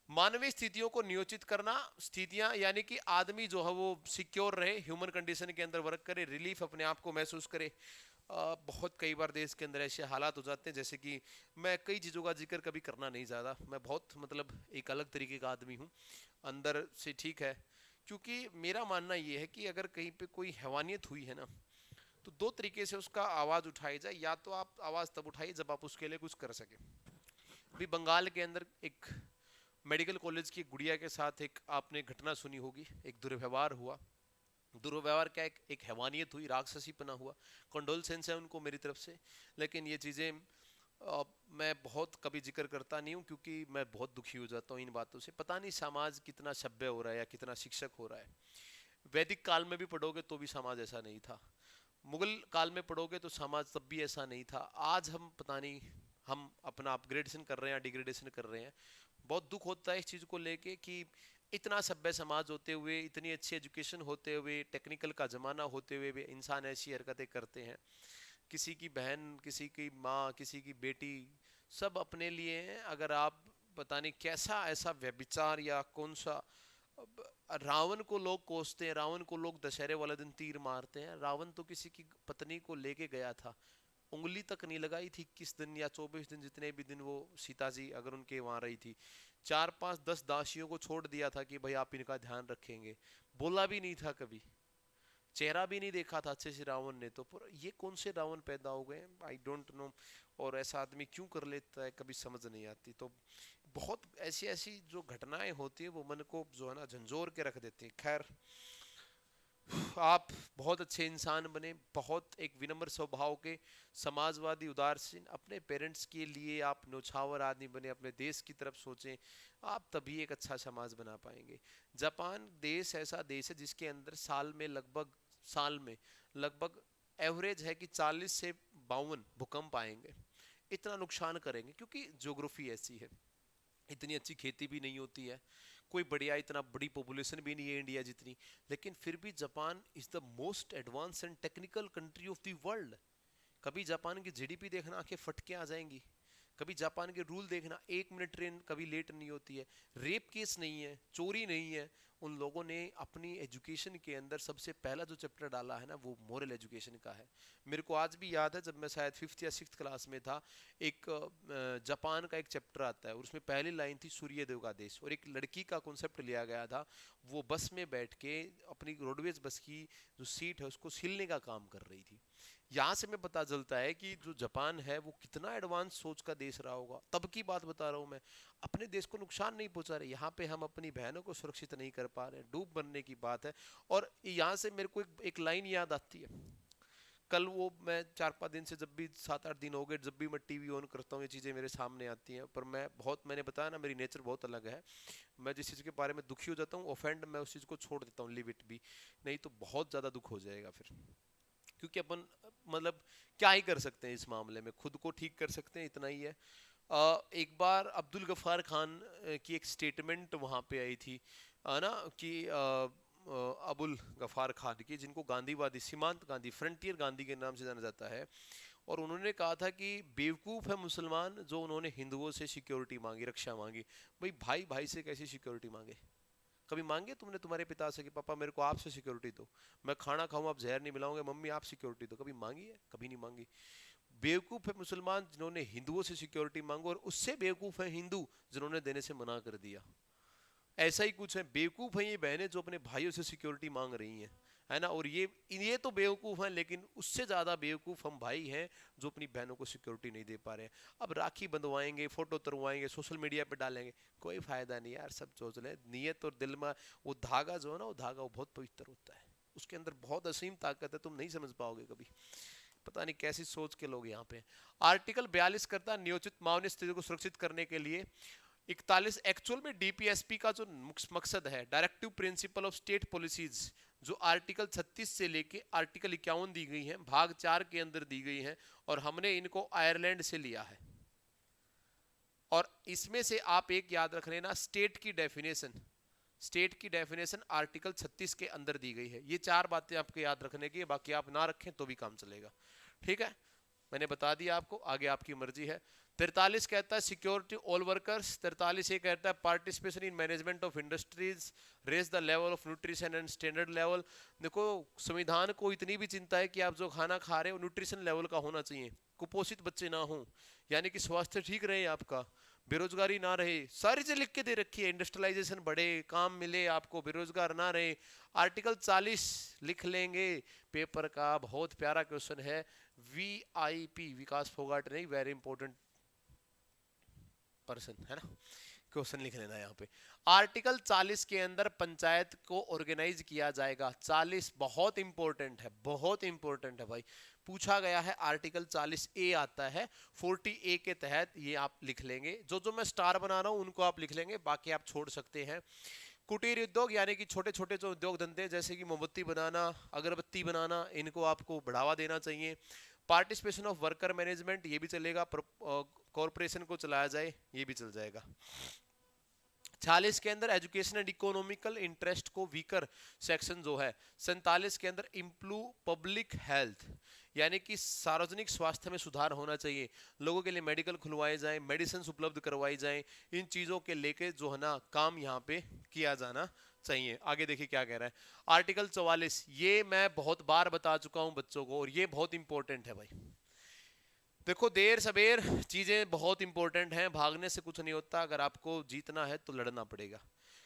A: मानवीय स्थितियों को नियोजित करना, स्थितियां यानी कि आदमी जो है वो सिक्योर रहे, ह्यूमन कंडीशन के अंदर वर्क करे, रिलीफ अपने आप को महसूस करे। बहुत कई बार देश के अंदर ऐसे हालात हो जाते हैं, जैसे कि मैं कई चीज़ों का जिक्र कभी करना नहीं ज़्यादा, मैं बहुत मतलब एक अलग तरीके का आदमी हूँ अंदर से, ठीक है क्योंकि मेरा मानना ये है कि अगर कहीं पे कोई हैवानियत हुई है ना, तो दो तरीके से उसका आवाज उठाई जाए। या तो आप आवाज तब उठाइए जब आप उसके लिए कुछ कर सके। अभी बंगाल के अंदर एक मेडिकल कॉलेज की गुड़िया के साथ एक आपने घटना सुनी होगी, एक दुर्व्यवहार हुआ। दुर्व्यवहार क्या, एक हैवानियत हुई, राक्षसी पना हुआ। कंडोलसेंस है उनको मेरी तरफ से। लेकिन ये चीज़ें मैं बहुत कभी जिक्र करता नहीं हूँ, क्योंकि मैं बहुत दुखी हो जाता हूँ इन बातों से। पता नहीं समाज कितना सभ्य हो रहा है या कितना शिक्षक हो रहा है। वैदिक काल में भी पढ़ोगे तो भी समाज ऐसा नहीं था, मुगल काल में पढ़ोगे तो समाज तब भी ऐसा नहीं था। आज हम पता नहीं, हम अपना अपग्रेडेशन कर रहे हैं या डिग्रेडेशन कर रहे हैं। बहुत दुख होता है इस चीज़ को लेके कि इतना सभ्य समाज होते हुए, इतनी अच्छी एजुकेशन होते हुए, टेक्निकल का ज़माना होते हुए भी इंसान ऐसी हरकतें करते हैं। किसी की बहन, किसी की माँ, किसी की बेटी, सब अपने लिए हैं। अगर आप पता नहीं कैसा ऐसा व्यभिचार या कौन सा, रावण को लोग कोसते हैं, रावण को लोग दशहरे वाले दिन तीर मारते हैं। रावण तो किसी की पत्नी को लेके गया था, उंगली तक नहीं लगाई थी 21 दिन या 24 दिन, जितने भी दिन वो सीता जी अगर उनके वहां रही थी। 4 5 10 दासियों को छोड़ दिया था कि भाई आप इनका ध्यान रखेंगे। बोला भी नहीं था कभी, चेहरा भी नहीं देखा था अच्छे से रावण ने। तो पर ये कौन से रावण पैदा हो गए, आई डोंट नो। और ऐसा आदमी क्यों कर लेता है, कभी समझ नहीं आती। तो बहुत ऐसी ऐसी जो घटनाएं होती है वो मन को जो है ना झंझोर के रख देती हैं। खैर, आप बहुत अच्छे इंसान बने, बहुत एक विनम्र स्वभाव के, समाजवादी, उदारसीन, अपने पेरेंट्स के लिए आप न्योछावर आदमी बने, अपने देश की तरफ सोचें। आप तभी एक अच्छा समाज बना पाएंगे। जापान देश ऐसा देश है जिसके अंदर साल में लगभग एवरेज है कि 40 से 52 भूकंप आएंगे। इतना नुकसान करेंगे क्योंकि ज्योग्राफी ऐसी है। इतनी अच्छी खेती भी नहीं होती है, कोई बढ़िया इतना बड़ी पॉपुलेशन भी नहीं है इंडिया जितनी। लेकिन फिर भी Japan is the most advance and technical country of the world. कभी जापान की जीडीपी देखना, आंखें फट के आ जाएंगी। कभी जापान के रूल देखना, 1 मिनट ट्रेन कभी लेट नहीं होती है, रेप केस नहीं है, चोरी नहीं है। उन लोगों ने अपनी एजुकेशन के अंदर सबसे पहला जो चैप्टर डाला है ना, वो मोरल एजुकेशन का है। मेरे को आज भी याद है, जब मैं शायद 5th या 6th क्लास में था, एक जापान का एक चैप्टर आता है और उसमें पहली लाइन थी सूर्यदेव का देश, और एक लड़की का कॉन्सेप्ट लिया गया था। वो बस में बैठ के अपनी रोडवेज बस की जो सीट है उसको सिलने का काम कर रही थी। यहाँ से मैं पता चलता है कि जो जापान है वो कितना एडवांस सोच का देश रहा होगा। तब की बात बता रहा हूँ मैं। अपने देश को नुकसान नहीं पहुंचा रहे, यहाँ पे हम अपनी बहनों को सुरक्षित नहीं कर पा रहे, डूब बनने की बात है। और यहाँ से मेरे को एक लाइन याद आती है। कल वो मैं 4 5 दिन से, जब भी 7 8 दिन हो गए, जब भी मैं टीवी ऑन करता हूँ ये चीज़ें मेरे सामने आती हैं। पर मैंने बताया ना, मेरी नेचर बहुत अलग है। मैं जिस चीज़ के बारे में दुखी हो जाता हूँ, ऑफेंड, मैं उस चीज़ को छोड़ देता हूँ, लिव इट भी। नहीं तो बहुत ज़्यादा दुख हो जाएगा फिर। क्योंकि अपन मतलब क्या ही कर सकते हैं इस मामले में, खुद को ठीक कर सकते हैं, इतना ही है। एक बार अब्दुल गफ्फार खान की एक स्टेटमेंट वहाँ पे आई थी, ना, कि अबुल गफ्फार खान की, जिनको गांधीवादी, सीमांत गांधी, फ्रंटियर गांधी के नाम से जाना जाता है। और उन्होंने कहा था कि बेवकूफ़ है मुसलमान जो उन्होंने हिंदुओं से सिक्योरिटी मांगी, रक्षा मांगी। भाई भाई भाई से कैसी सिक्योरिटी मांगे? कभी मांगे तुमने तुम्हारे पिता से कि पापा मेरे को आपसे सिक्योरिटी दो, मैं खाना खाऊं आप जहर नहीं मिलाओगे, मम्मी आप सिक्योरिटी दो? कभी मांगी है? कभी नहीं मांगी। बेवकूफ है मुसलमान जिन्होंने हिंदुओं से सिक्योरिटी मांगो, और उससे बेवकूफ है हिंदू जिन्होंने देने से मना कर दिया। ऐसा ही कुछ है, बेवकूफ है ये बहनें जो अपने भाइयों से सिक्योरिटी मांग रही हैं, है ना। और ये तो बेवकूफ हैं, लेकिन उससे ज्यादा बेवकूफ हम भाई हैं जो अपनी बहनों को सिक्योरिटी नहीं दे पा रहे हैं। अब राखी बंधवाएंगे, फोटो तरवाएंगे, सोशल मीडिया पे डालेंगे, कोई फायदा नहीं यार। सब सोच ले नियत और दिल में, वो धागा जो है ना, वो धागा वो बहुत पवित्र होता है, उसके अंदर बहुत असीम ताकत है, तुम नहीं समझ पाओगे कभी। पता नहीं कैसी सोच के लोग यहाँ पे। आर्टिकल 42 करता है नियोजित मानवीय स्थिति को सुरक्षित करने के लिए। 41 एक्चुअल में डीपीएसपी का जो मकसद है, directive principle of state policies, जो आर्टिकल 36 से लेके आर्टिकल 51 दी गई है, भाग 4 के अंदर दी गई है, और हमने इनको आयरलैंड से लिया है। और इसमें से आप एक याद रख लेना, स्टेट की डेफिनेशन आर्टिकल 36 के अंदर दी गई है। ये 4 बातें आपको याद रखने की, बाकी आप ना रखें तो भी काम चलेगा। ठीक है, मैंने बता दिया आपको, आगे आपकी मर्जी है। 43 कहता है सिक्योरिटी ऑल वर्कर्स। 43 ये कहता है participation in management of industries, raise the level of nutrition and standard level. देखो, संविधान को इतनी भी चिंता है कि आप जो खाना खा रहे हो न्यूट्रिशन लेवल का होना चाहिए, कुपोषित बच्चे ना हो, यानी कि स्वास्थ्य ठीक रहे आपका। बेरोजगारी ना रहे, सारी चीज लिख के दे रखी है, इंडस्ट्रियलाइजेशन बढ़े, काम मिले आपको, बेरोजगार ना रहे। आर्टिकल 40 लिख लेंगे। पेपर का बहुत प्यारा क्वेश्चन है, वीआईपी, विकास फोगाट नहीं, वेरी इंपॉर्टेंट पर्सन है ना, क्वेश्चन लिख लेना यहाँ पे। आर्टिकल 40 के अंदर पंचायत को ऑर्गेनाइज किया जाएगा। 40 बहुत इंपॉर्टेंट है, बहुत इंपॉर्टेंट है भाई, पूछा गया है। आर्टिकल 40 ए आता है, 40 ए के तहत ये आप लिख लेंगे। जो जो मैं स्टार बना रहा हूं उनको आप लिख लेंगे, बाकी आप छोड़ सकते हैं। कुटीर उद्योग यानी कि छोटे छोटे जो उद्योग धंधे, जैसे कि मोमबत्ती बनाना, अगरबत्ती बनाना, इनको आपको बढ़ावा देना चाहिए। पार्टिसिपेशन ऑफ वर्कर मैनेजमेंट, ये भी चलेगा। कॉरपोरेशन को चलाया जाए, ये भी चल जाएगा। 46 के अंदर एजुकेशन एंड इकोनॉमिकल इंटरेस्ट को वीकर सेक्शन जो है। 47 के अंदर इम्प्रूव पब्लिक हेल्थ, यानी कि सार्वजनिक स्वास्थ्य में सुधार होना चाहिए, लोगों के लिए मेडिकल खुलवाए जाएं, मेडिसिन उपलब्ध करवाई जाएं, इन चीजों के लेके जो है ना काम यहाँ पे किया जाना चाहिए। आगे देखिए क्या कह रहा है आर्टिकल 44, ये मैं बहुत बार बता चुका हूं बच्चों को, और ये बहुत इंपॉर्टेंट है भाई। देखो देर सबेर चीजें बहुत इंपॉर्टेंट हैं, भागने से कुछ नहीं होता। अगर आपको जीतना है तो लड़ना पड़ेगा।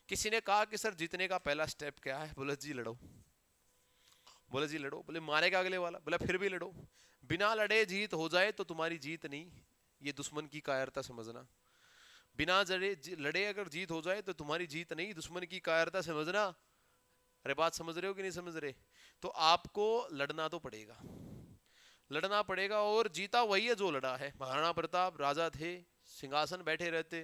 A: किसी ने कहा कि सर जीतने का पहला स्टेप क्या है? बोले जी लड़ो। बोले जी लड़ो, बोले मारेगा अगले वाला, बोला फिर भी लड़ो। बिना लड़े जीत हो जाए तो तुम्हारी जीत नहीं, ये दुश्मन की कायरता समझना। बिना लड़े अगर जीत हो जाए तो तुम्हारी जीत नहीं, दुश्मन की कायरता समझना। अरे बात समझ रहे हो कि नहीं समझ रहे? तो आपको लड़ना तो पड़ेगा, लड़ना पड़ेगा। और जीता वही है जो लड़ा है। महाराणा प्रताप राजा थे, सिंहासन बैठे रहते,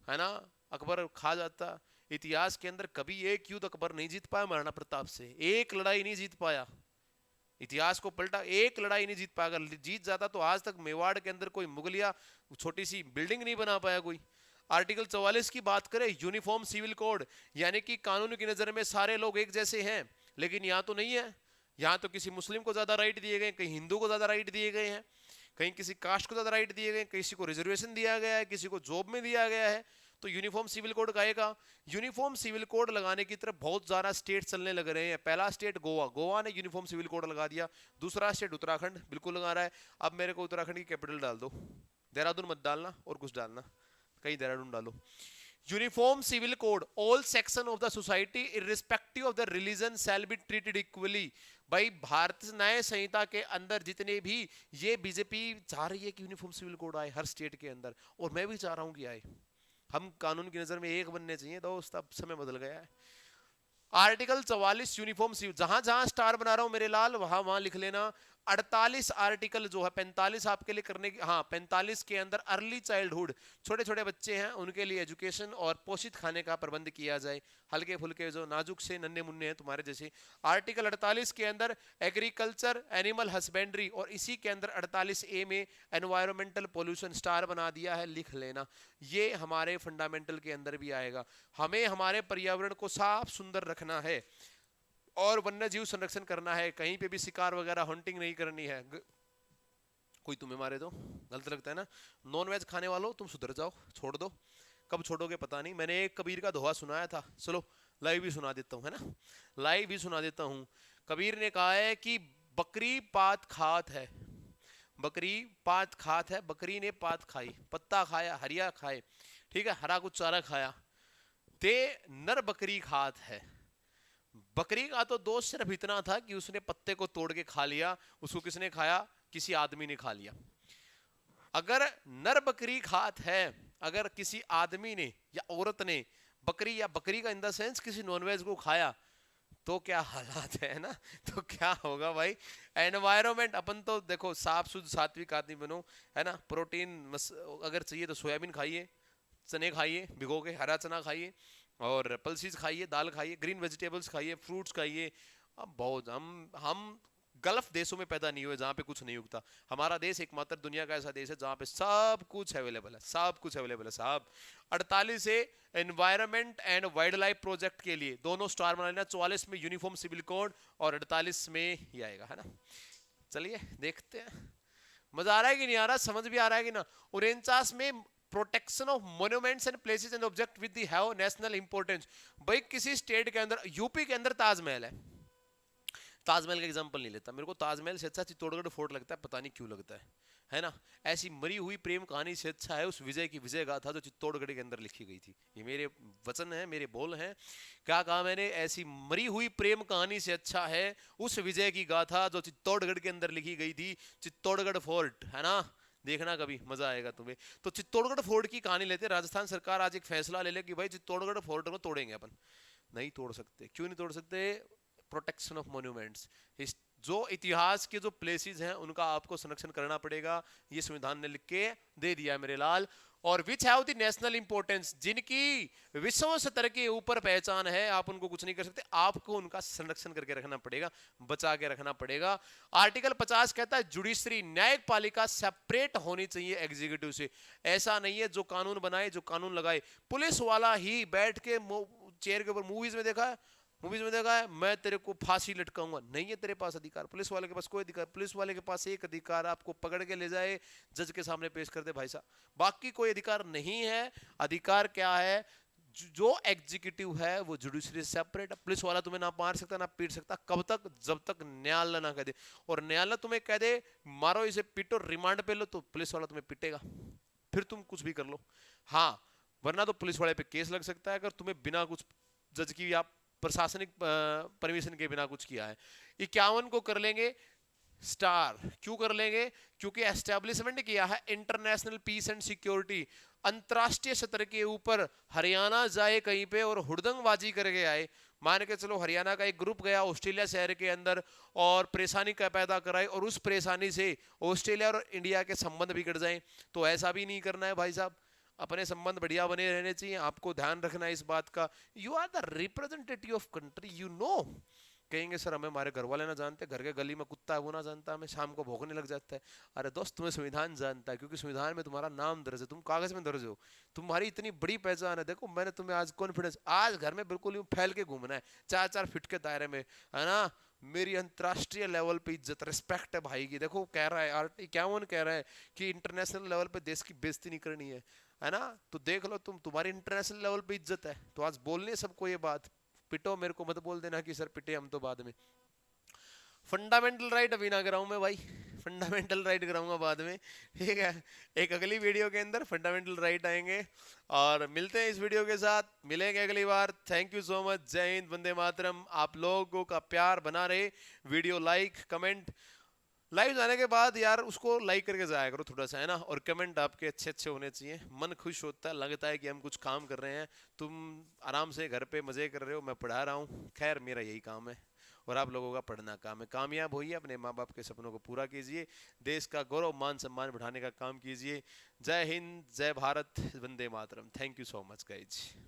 A: है ना, अकबर खा जाता। इतिहास के अंदर कभी एक युद्ध अकबर नहीं जीत पाया महाराणा प्रताप से, एक लड़ाई नहीं जीत पाया। इतिहास को पलटा, एक लड़ाई नहीं जीत पाया। अगर जीत जाता तो आज तक मेवाड़ के अंदर कोई मुगलिया छोटी सी बिल्डिंग नहीं बना पाया कोई। आर्टिकल 44 की बात करें, यूनिफॉर्म सिविल कोड, यानी कि कानून की नजर में सारे लोग एक जैसे हैं, लेकिन यहाँ तो नहीं है। यहाँ तो किसी मुस्लिम को ज्यादा राइट दिए गए, कहीं हिंदू को ज्यादा राइट दिए गए हैं, कहीं किसी कास्ट को ज्यादा राइट दिए गए, किसी को रिजर्वेशन दिया गया है, किसी को जॉब में दिया गया है। तो यूनिफॉर्म सिविल कोड आएगा। यूनिफॉर्म सिविल कोड लगाने की तरफ बहुत ज्यादा स्टेट चलने लग रहे हैं। पहला स्टेट गोवा, गोवा ने यूनिफॉर्म सिविल कोड लगा दिया। दूसरा स्टेट उत्तराखंड बिल्कुल लगा रहा है। अब मेरे को उत्तराखंड की कैपिटल डाल दो, देहरादून मत डालना, और कुछ डालना, कहीं देहरादून डालो। Uniform civil code, all section of the society irrespective of the religion shall be treated equally. भाई भारतीय न्याय संहिता के अंदर जितने भी, ये बीजेपी चाह रही है कि यूनिफॉर्म सिविल कोड आए हर स्टेट के अंदर, और मैं भी चाह रहा हूं कि आए। हम कानून की नजर में एक बनने चाहिए दोस्त, अब समय बदल गया है। आर्टिकल 44 यूनिफॉर्म सिविल, जहां जहां स्टार बना रहा हूं मेरे लाल, वहां वहां लिख लेना। 48 आर्टिकल जो है, 45 आपके लिए करने की, हाँ 45 के अंदर अर्ली चाइल्डहुड, छोटे छोटे बच्चे हैं उनके लिए एजुकेशन और पोषित खाने का प्रबंध किया जाए, हल्के फुल्के जो नाजुक से नन्हे मुन्ने हैं तुम्हारे जैसे। आर्टिकल 48 के अंदर एग्रीकल्चर एनिमल हस्बेंड्री, और इसी के अंदर 48 ए में एनवायरमेंटल पोल्यूशन, स्टार बना दिया है, लिख लेना। ये हमारे फंडामेंटल के अंदर भी आएगा। हमें हमारे पर्यावरण को साफ सुंदर रखना है और वन्य जीव संरक्षण करना है। कहीं पे भी शिकार वगैरह हंटिंग नहीं करनी है। कोई तुम्हें मारे तो गलत लगता है ना। नॉन वेज खाने वालों तुम सुधर जाओ, छोड़ दो। कब छोड़ोगे पता नहीं। मैंने एक कबीर का दोहा सुनाया था, चलो लाइव भी सुना देता हूँ, है ना, लाइव भी सुना देता हूँ। कबीर ने कहा है कि बकरी पात खात है, बकरी पात खात है, बकरी ने पात खाई, पत्ता खाया, हरिया खाए, ठीक है, हरा कुछ चारा खाया, ते नर बकरी खात है। बकरी का तो दोष सिर्फ इतना था कि उसने पत्ते को तोड़ के खा लिया। उसको किसने खाया? किसी आदमी ने खा लिया। अगर नर बकरी खात है, अगर किसी आदमी ने या औरत ने बकरी, या बकरी का इन द सेंस किसी नॉनवेज को खाया, तो क्या हालात है ना, तो क्या होगा भाई। एनवायरमेंट, अपन तो देखो साफ शुद्ध सात्विक आदमी बनो, है ना। प्रोटीन अगर चाहिए तो सोयाबीन खाइए, चने खाइए भिगो के, हरा चना खाइए, और पल्सीज खाइए, दाल खाइए, ग्रीन वेजिटेबल्स खाइए, फ्रूट्स खाइए। अब बहुत हम गल्फ देशों में पैदा नहीं हुए जहाँ पे कुछ नहीं उगता। हमारा देश एकमात्र दुनिया का ऐसा देश है जहाँ पे सब कुछ अवेलेबल है, सब कुछ अवेलेबल है साहब। 48 से environment and wild life project के लिए दोनों स्टार बना लेना। 44 में यूनिफॉर्म सिविल कोड और 48 में ही आएगा, है ना। चलिए देखते हैं, मजा आ रहा है कि नहीं आ रहा, समझ भी आ रहा है कि ना। 49 में protection of monuments and places and object with the have national importance. भाई किसी स्टेट के अंदर, यूपी के अंदर ताजमहल है, ताजमहल का एग्जांपल नहीं लेता, मेरे को ताजमहल से अच्छा चित्तौड़गढ़ फोर्ट लगता है, पता नहीं क्यों लगता है। है ना। ऐसी मरी हुई प्रेम कहानी से अच्छा है उस विजय की विजय गाथा जो चित्तौड़गढ़ के अंदर लिखी गई थी। ये मेरे वचन है, मेरे बोल हैं। क्या कहा मैंने? ऐसी मरी हुई प्रेम कहानी से अच्छा है उस विजय की गाथा जो चित्तौड़गढ़ के अंदर लिखी गई थी। चित्तौड़गढ़ फोर्ट, है ना, देखना कभी मजा आएगा तुम्हें। तो चित्तौड़गढ़ फोर्ट की कहानी लेते, राजस्थान सरकार आज एक फैसला ले ले कि भाई चित्तौड़गढ़ फोर्ट को तोड़ेंगे अपन। नहीं तोड़ सकते। क्यों नहीं तोड़ सकते? प्रोटेक्शन ऑफ मॉन्यूमेंट्स, जो इतिहास के जो प्लेसेस हैं उनका आपको संरक्षण करना पड़ेगा। ये संविधान ने लिख के दे दिया है मेरे लाल। और which have the national importance, जिनकी विश्व स्तर के ऊपर पहचान है, आप उनको कुछ नहीं कर सकते, आपको उनका संरक्षण करके रखना पड़ेगा, बचा के रखना पड़ेगा। आर्टिकल 50 कहता है जुडिशरी, न्यायिक पालिका सेपरेट होनी चाहिए एग्जीक्यूटिव से। ऐसा नहीं है जो कानून बनाए, जो कानून लगाए, पुलिस वाला ही बैठ के चेयर के ऊपर, मूवीज में देखा है, मैं तेरे को फांसी लटकाऊंगा। नहीं है तेरे पास अधिकार, पुलिस वाले के पास कोई अधिकार। पुलिस वाले के पास एक अधिकार, आपको पकड़ के ले जाए, जज के सामने पेश कर दे भाई साहब, बाकी कोई अधिकार नहीं है। अधिकार क्या है? जो एग्जीक्यूटिव है वो जुडिशरी सेपरेट है। पुलिस वाला तुम्हें ना मार सकता ना पीट सकता, कब तक? जब तक न्यायालय ना कह दे। और न्यायालय तुम्हें कह दे मारो इसे, पीटो, रिमांड पे लो, तो पुलिस वाला तुम्हें पीटेगा, फिर तुम कुछ भी कर लो। हाँ, वरना तो पुलिस वाले पे केस लग सकता है अगर तुम्हें बिना कुछ जज की या प्रशासनिक परमिशन के बिना कुछ किया है। 51 को कर लेंगे स्टार। क्यों कर लेंगे? क्योंकि एस्टेब्लिशमेंट किया है इंटरनेशनल पीस एंड सिक्योरिटी। अंतरराष्ट्रीय स्तर के ऊपर हरियाणा जाए कहीं पे और हुड़दंगबाजी करके आए, मान के चलो हरियाणा का एक ग्रुप गया ऑस्ट्रेलिया शहर के अंदर और परेशानी का पैदा कराए, और उस परेशानी से ऑस्ट्रेलिया और इंडिया के संबंध बिगड़ जाए, तो ऐसा भी नहीं करना है भाई साहब। अपने संबंध बढ़िया बने रहने चाहिए। आपको ध्यान रखना है इस बात का। You are the representative of country, you know. कहेंगे सर हमें हमारे घर वाले ना जानते, घर के गली में कुत्ता है वो ना जानता, हमें शाम को भौंकने लग जाता है। अरे दोस्त, तुम्हें संविधान जानता है, क्योंकि संविधान में तुम्हारा नाम दर्ज है, तुम कागज में दर्ज हो, तुम्हारी इतनी बड़ी पहचान है। देखो मैंने तुम्हें आज कॉन्फिडेंस, आज घर में बिल्कुल यूं फैल के घूमना है 4-4 फीट के दायरे में, है ना। मेरी अंतरराष्ट्रीय लेवल पे इज्जत, रिस्पेक्ट है भाई की। देखो कह रहा है आर्टिकल 51 कह रहा है कि इंटरनेशनल लेवल पे देश की बेइज्जती नहीं करनी है ना। तो देख लो तुम, तुम्हारी इंटरनेशनल लेवल पे इज्जत है, तो आज बोलने सबको ये बात। पिटो, मेरे को मत बोल देना कि सर पिटे हम तो बाद में। फंडामेंटल राइट अभी ना कराऊं मैं भाई, फंडामेंटल राइट कराऊंगा बाद में, ठीक है। एक अगली वीडियो के अंदर फंडामेंटल राइट आएंगे, और मिलते हैं इस वीडियो के साथ, मिलेंगे अगली बार। थैंक यू सो मच, जय हिंद, वंदे मातरम। आप लोगों का प्यार बना रहे, वीडियो लाइक कमेंट, लाइव जाने के बाद यार उसको लाइक करके जाया करो थोड़ा सा, है ना। और कमेंट आपके अच्छे अच्छे होने चाहिए, मन खुश होता है, लगता है कि हम कुछ काम कर रहे हैं। तुम आराम से घर पे मजे कर रहे हो, मैं पढ़ा रहा हूँ, खैर मेरा यही काम है, और आप लोगों का पढ़ना काम है। कामयाब होइए, अपने माँ बाप के सपनों को पूरा कीजिए, देश का गौरव मान सम्मान बढ़ाने का काम कीजिए। जय हिंद, जय भारत, वंदे मातरम। Thank you so much guys.